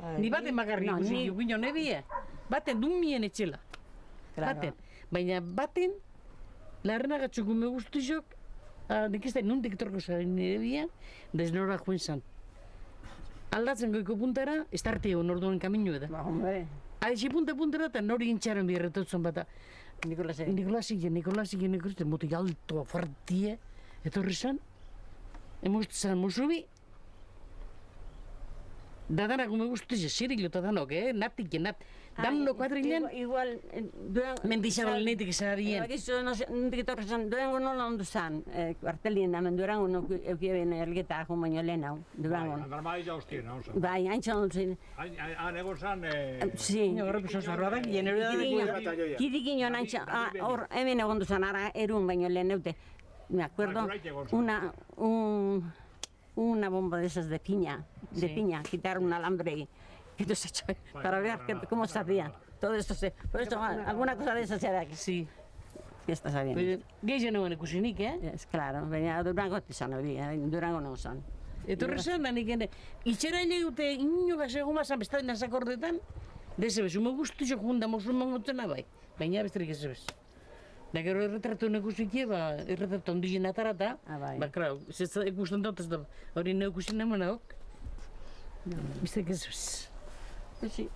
Ni baten bakarrik No, ikusi ni- gino nebia. Baten dumien etxela. Claro. Baten. Baina baten, larrenagatxuko me guztu jok, nik ez da nundik torko zaren nebia, desnora joen zan. Aldatzen goiko puntara, ez tarte hon orduan kaminu eda. Ba, hombre. Aixi puntara eta nori intxaren birretotzen bata. Nikolase. Nikolasi, muti altoa, fuertie, etorri zan, emoztu zan musubi, danak me guztu zirilo eta danok, natik, danok kuadrilean, Igual, Durango... mendizabalenetik esarien. Bakizu, nondik etorri zan, Durango nola ondu zan, kuartelien hemen Durango no eukien elgeta ajo baino lehen hau, Durango. Normali jauztien, hau zen. Bai, haintza ondu zin. Han egon zan... Sí. Horrek zarroa da, genero da, Kidikin joan haintza, hor, hemen egon duzan, ara erun baino lehen eute. Me acuerdo, una bomba de esas de piña, quitar un alambre y entonces para ver cómo se hacía. Todo esto por eso alguna cosa de esas se hará aquí. Sí. Ya está sabiendo. Gehiago nuen ikusinik, Es claro, baina Durango izan hori, Durango no zan. Etorri zen, da nik ene, itxera hile dute ino gasego mazan bestadina zakordetan, dezebez, ume guztu jo junda musulman gotzena bai, baina besterik ez ebez. Da gero erretratu nekusik ba, erretratu ondizien atarata, bai. ba, klar, ez ikusten dut ez da, hori neukusin nemen hauk, besterik ez ebez. Sí.